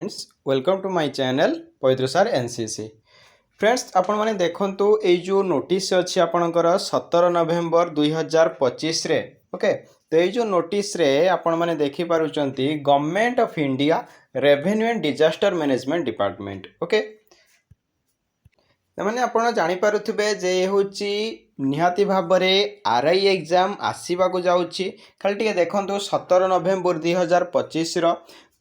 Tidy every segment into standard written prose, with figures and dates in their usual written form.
Friends welcome to my channel Pavitra Saar NCC. Friends आपण माने देखंतु ए जो नोटिस अछि आपणकर 17 नवेम्बर 2025 रे ओके। तो ये जो नोटिस रे आपण माने देखि पारुचंती government of India revenue and disaster management department okay. मैंने आपड़ जानीपे जे हूँ निहाती भाव में आरआई एग्जाम आसवा जाऊँगी खाली टे देखो 17 नवेम्बर 2025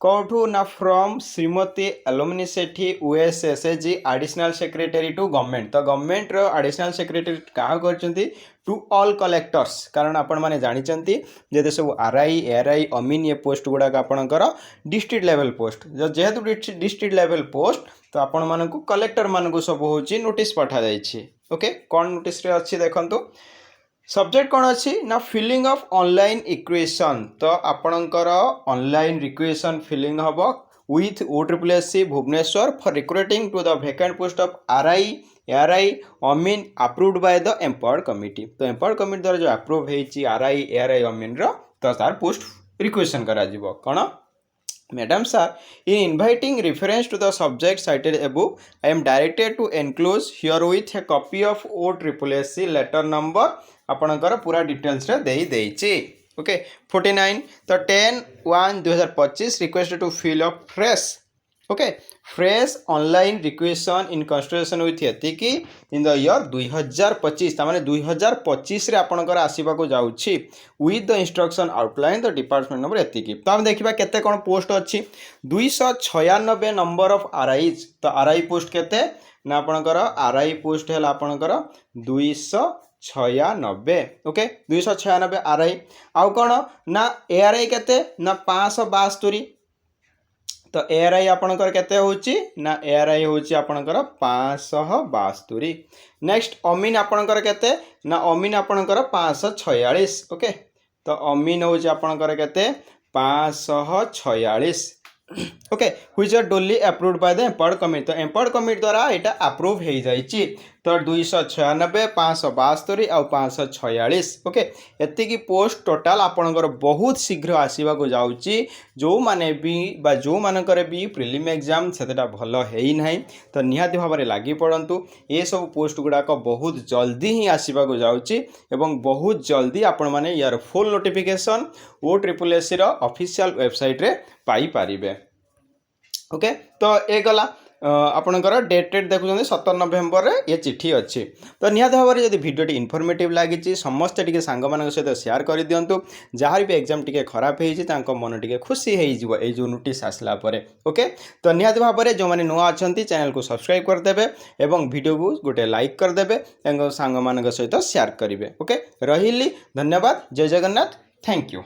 कौटू ना फ्रॉम श्रीमती एलुमनी सेठी यूएसएसएजी एडिशनल सेक्रेटरी टू गवर्नमेंट। तो गवर्नमेंट रो एडिशनल सेक्रेटरी क्या करछंती टू ऑल कलेक्टर्स कारण आपण माने जानिचंती जे सब आरआई एआरआई अमीन ये पोस्ट गुड़ाक आपणकर डिस्ट्रिक्ट लेवल पोस्ट जेहेतु डिस्ट्रिक्ट लेवल पोस्ट तो आपण मानकु कलेक्टर मानकु सब होची नोटिस पठा जाइछि ओके। कौन नोटिस रे अच्छी देखंतु सब्जेक्ट कौन अच्छी ना फिलिंग ऑफ ऑनलाइन इक्वेशन। तो आपणकर ऑनलाइन रिक्वेशन फिलिंग हम with OSSC Bhubaneswar for recruiting to the vacant post of RI ARI Amin approved by the empowered committee. तो एम्पावर्ड कमिटी द्वारा जो अप्रूव होती आरआई एआरआई अमीन तो तार पोस्ट रिक्वेशन करा जिवो कौन Madam sir, in inviting reference to the subject cited above, I am directed to enclose herewith a copy of OSSC letter number आपणकर पूरा डिटेल्स रे देई देइछि ओके। 49 तो 10/1/2025 request to fill up fresh okay fresh online requisition in consideration with एतिकी in the year 2025 तामाने 2025 रे आपणकर आसीबा को जाउछि with the instruction outline the department number एतिकी। तो हम देखिबा केते कोन पोस्ट अछि 296 नंबर ऑफ आरआईज। तो आरआई पोस्ट केते ना आपणकर आरआई पोस्ट हैला आपणकर 296 ओके 296 आरआई आउ कोन ना एआरआई केते ना 572। तो एआरआई आपणकर केते होची ना एआरआई होची आपणकर 572। नेक्स्ट अमीन आपणकर केते ना अमीन आपणकर 546 ओके। तो अमीन होची आपणकर केते 546 okay which are duly approved by the empowered committee. तो एम्पावर्ड कमिटी द्वारा एटा अप्रूव हो जाइछि। तो 296 572 और 546 ओके एतिकी पोस्ट टोटाल आपणकर बहुत शीघ्र आसीबा को जाउछि जो माने भी बा जो मानकर भी प्रिलिम एग्जाम सेटा भल हेई नाही। तो निहाती भाव में लागी पड़ंतु ये सब पोस्ट गुड़ाक बहुत जल्दी ही आसीबा को जाउछि एवं बहुत जल्दी आपण माने यार फुल नोटिफिकेशन OSSC रो ऑफिशियल वेबसाइट रे पाई पारिबे ओके। तो ए गला आपणकर डेट देखुं 17 नवेम्बर ये चिठी अच्छी। तो निहाती भाव में जब भिडियो इनफॉर्मेटिव लगी समस्ते टी सांग मान सहित शेयर कर दिंतु जहाँ भी एग्जाम टी खराब हो मन टी खुशी हो जो नोटिस आसला ओके। तो निहाती भाव में जो मैंने नुआ अच्छा चैनल को सब्सक्राइब करदे और वीडियो को गोटे लाइक करदे सांग मान सहित शेयर करेंगे ओके। रही धन्यवाद जय जगन्नाथ थैंक यू।